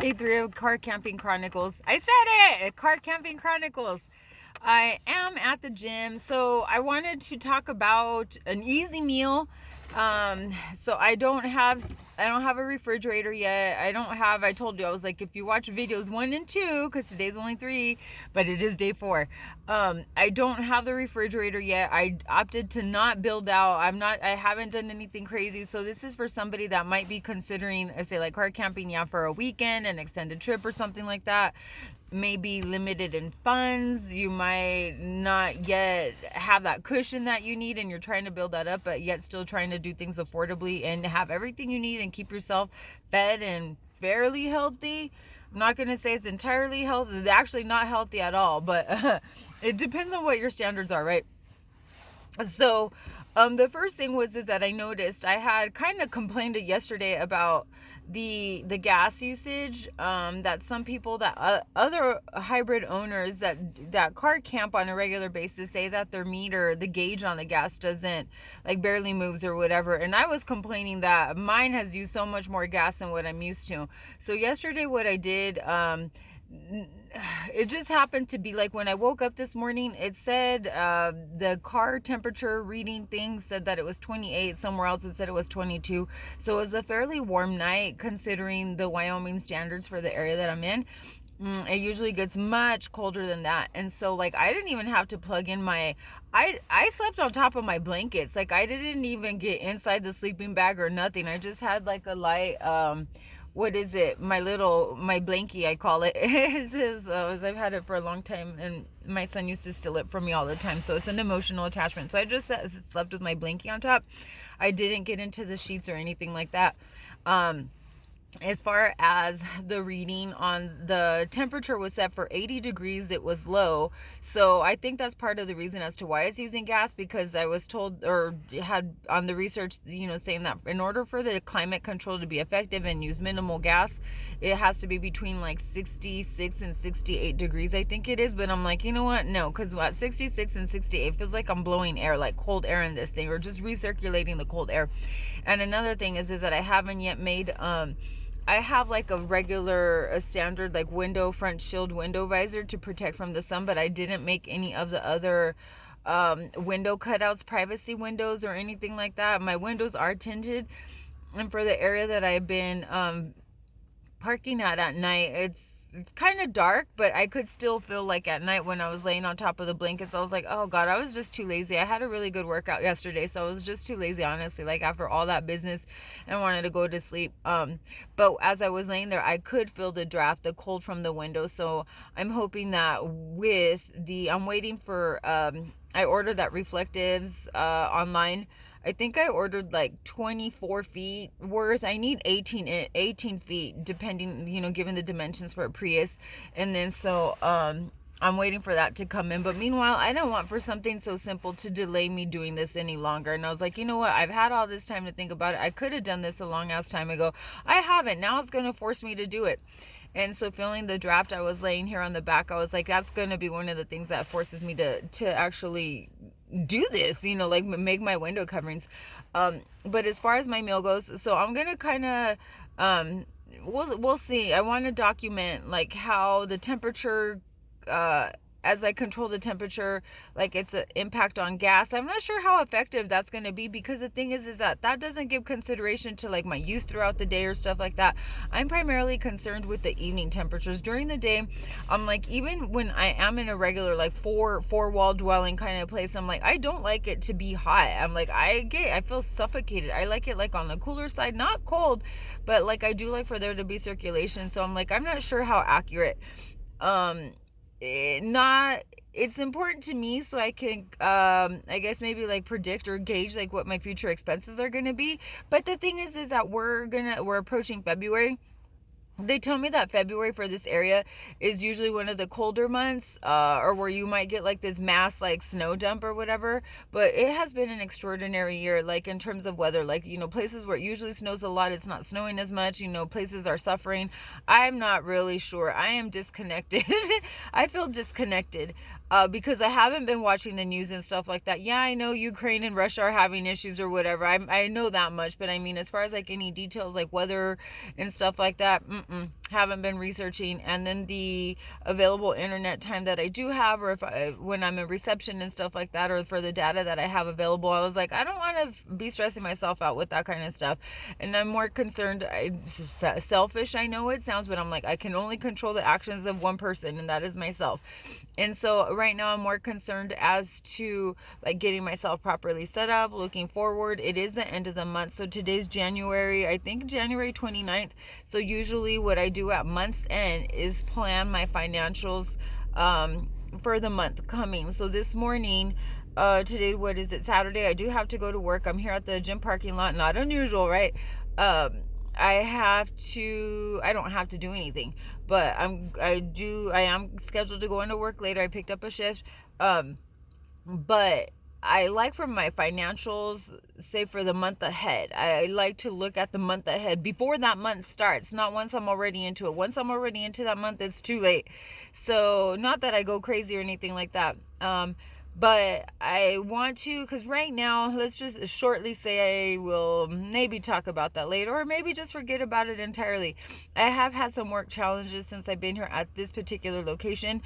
Day 3 of Car Camping Chronicles. I said it! Car Camping Chronicles. I am at the gym, so I wanted to talk about an easy meal. So I don't have a refrigerator yet. I told you, I was like, if you watch videos 1 and 2, because today's only 3, but it is day 4. I don't have the refrigerator yet. I opted to not build out. I haven't done anything crazy. So this is for somebody that might be considering, I say, like, car camping, for a weekend, an extended trip or something like that. Maybe limited in funds. You might not yet have that cushion that you need, and you're trying to build that up, but yet still trying to do things affordably and have everything you need and keep yourself fed and fairly healthy. I'm not going to say it's entirely healthy. It's actually not healthy at all, but it depends on what your standards are, right? So the first thing is that I noticed I had kind of complained yesterday about the gas usage, that some people, that other hybrid owners that car camp on a regular basis, say that their meter, the gauge on the gas, doesn't, like, barely moves or whatever. And I was complaining that mine has used so much more gas than what I'm used to. So yesterday what I did, it just happened to be like when I woke up this morning, it said the car temperature reading thing said that it was 28. Somewhere else it said it was 22. So it was a fairly warm night considering the Wyoming standards for the area that I'm in. It usually gets much colder than that. And so, like, I didn't even have to plug in I slept on top of my blankets. Like, I didn't even get inside the sleeping bag or nothing. I just had, like, a light, what is it? My blankie, I call it. I've had it for a long time, and my son used to steal it from me all the time. So it's an emotional attachment. So I just slept with my blankie on top. I didn't get into the sheets or anything like that. As far as the reading on the temperature was set for 80 degrees, it was low. So I think that's part of the reason as to why it's using gas, because I was told, or had on the research, saying that in order for the climate control to be effective and use minimal gas, it has to be between like 66 and 68 degrees, I think it is. But I'm like, you know what? No, because at 66 and 68, it feels like I'm blowing air, like cold air in this thing, or just recirculating the cold air. And another thing is that I haven't yet made, I have like a standard, like, front shield window visor to protect from the sun, but I didn't make any of the other window cutouts, privacy windows or anything like that. My windows are tinted, and for the area that I've been parking at night, it's kind of dark, but I could still feel like at night when I was laying on top of the blankets, I was like, oh God, I was just too lazy. I had a really good workout yesterday, so I was just too lazy, honestly, like, after all that business, and I wanted to go to sleep. But as I was laying there, I could feel the draft, the cold from the window. So I'm hoping that I'm waiting for, I ordered that reflectives online. I think I ordered like 24 feet worth. I need 18 feet, depending, given the dimensions for a Prius. And then so I'm waiting for that to come in. But meanwhile, I don't want for something so simple to delay me doing this any longer. And I was like, you know what? I've had all this time to think about it. I could have done this a long ass time ago. I haven't. Now it's going to force me to do it. And so feeling the draft, I was laying here on the back, I was like, that's going to be one of the things that forces me to actually do this, like, make my window coverings. But as far as my meal goes, so I'm going to kind of, we'll see. I want to document, like, how the temperature, as I control the temperature, like, its an impact on gas. I'm not sure how effective that's going to be, because the thing is that doesn't give consideration to, like, my use throughout the day or stuff like that. I'm primarily concerned with the evening temperatures. During the day, I'm like, even when I am in a regular, like, four wall dwelling kind of place, I'm like, I don't like it to be hot. I'm like, I feel suffocated. I like it, like, on the cooler side, not cold, but, like, I do like for there to be circulation. So I'm like, I'm not sure how accurate, it's important to me, so I can I guess maybe, like, predict or gauge, like, what my future expenses are going to be. But the thing is that we're approaching February. They tell me that February for this area is usually one of the colder months, or where you might get, like, this mass, like, snow dump or whatever. But it has been an extraordinary year, like, in terms of weather. Like, places where it usually snows a lot, it's not snowing as much. Places are suffering. I'm not really sure. I am disconnected. I feel disconnected because I haven't been watching the news and stuff like that. Yeah, I know Ukraine and Russia are having issues or whatever. I know that much. But I mean, as far as, like, any details, like weather and stuff like that, haven't been researching, and then the available internet time that I do have, or when I'm in reception and stuff like that, or for the data that I have available, I was like, I don't want to be stressing myself out with that kind of stuff. And I'm more concerned, selfish, I know it sounds, but I'm like, I can only control the actions of one person, and that is myself. And so right now I'm more concerned as to like getting myself properly set up, looking forward. It is the end of the month, so today's January, I think January 29th. So usually what I do at month's end is plan my financials for the month coming. So this morning, today, what is it, Saturday, I do have to go to work. I'm here at the gym parking lot. Not unusual, right? I don't have to do anything, but I am scheduled to go into work later. I picked up a shift. But I like for my financials, say for the month ahead, I like to look at the month ahead before that month starts, not once I'm already into it. Once I'm already into that month, it's too late. So not that I go crazy or anything like that. But I want to, because right now, let's just shortly say I will maybe talk about that later, or maybe just forget about it entirely. I have had some work challenges since I've been here at this particular location.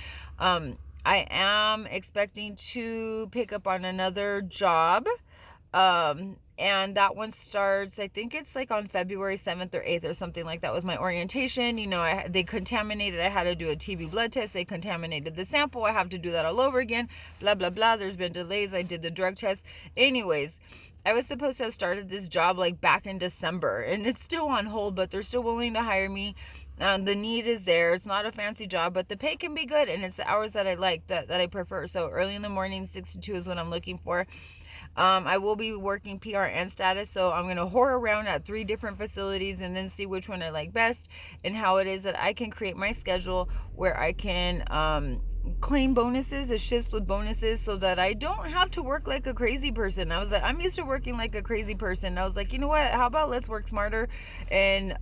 I am expecting to pick up on another job. And that one starts, I think it's like on February 7th or 8th or something like that, with my orientation. You know, they contaminated, I had to do a TB blood test. They contaminated the sample. I have to do that all over again. Blah, blah, blah. There's been delays. I did the drug test. Anyways, I was supposed to have started this job like back in December, and it's still on hold, but they're still willing to hire me. The need is there. It's not a fancy job, but the pay can be good, and it's the hours that I like, that I prefer. So early in the morning, 6 to 2 is what I'm looking for. I will be working PRN status, so I'm going to whore around at 3 different facilities and then see which one I like best, and how it is that I can create my schedule where I can claim bonuses, the shifts with bonuses, so that I don't have to work like a crazy person. I was like, I'm used to working like a crazy person. I was like, you know what, how about let's work smarter, and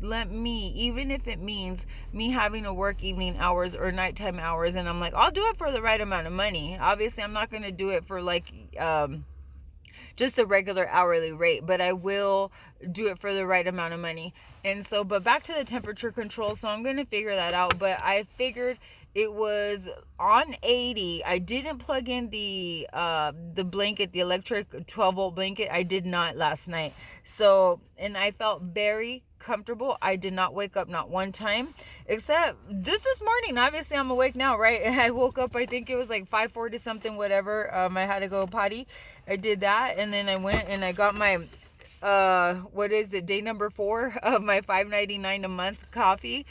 let me, even if it means me having to work evening hours or nighttime hours, and I'm like, I'll do it for the right amount of money. Obviously I'm not going to do it for like just a regular hourly rate, but I will do it for the right amount of money. And so, but back to the temperature control, so I'm going to figure that out. But I figured it was on 80. I didn't plug in the blanket, the electric 12-volt blanket. I did not last night. So, and I felt very comfortable. I did not wake up not one time, except just this morning. Obviously I'm awake now, right? I woke up, I think it was like 5:40 something, whatever. I had to go potty. I did that, and then I went and I got my what is it, day number 4 of my $5.99 a month coffee.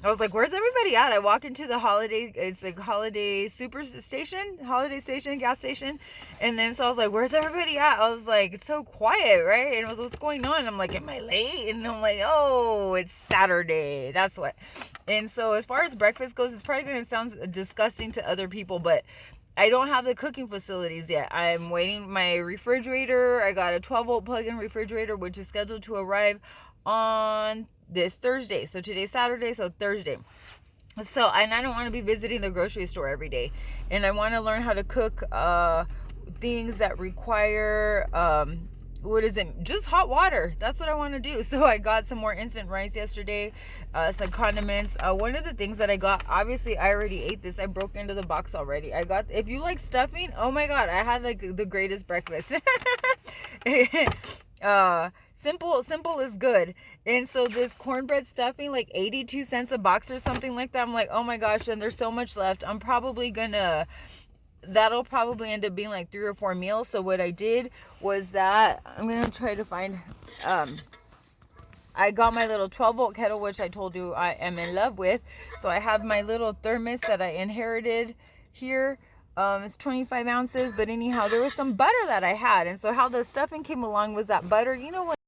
I was like, where's everybody at? I walk into the it's like Holiday Station, gas station. And then so I was like, where's everybody at? I was like, it's so quiet, right? And I was, what's going on? I'm like, am I late? And I'm like, oh, it's Saturday. That's what. And so as far as breakfast goes, it's probably going to sound disgusting to other people, but I don't have the cooking facilities yet. I'm waiting my refrigerator. I got a 12-volt plug-in refrigerator, which is scheduled to arrive on this Thursday. So today's Saturday, so Thursday. So, and I don't want to be visiting the grocery store every day. And I want to learn how to cook things that require just hot water. That's what I want to do. So I got some more instant rice yesterday, some condiments. One of the things that I got, obviously I already ate this, I broke into the box already. I got, if you like stuffing, oh my god, I had like the greatest breakfast. Simple is good. And so this cornbread stuffing, like 82 cents a box or something like that. I'm like, oh my gosh, and there's so much left. That'll probably end up being like 3 or 4 meals. So what I did was that I'm going to try to find, I got my little 12-volt kettle, which I told you I am in love with. So I have my little thermos that I inherited here. It's 25 ounces, but anyhow, there was some butter that I had. And so how the stuffing came along was that butter, you know what?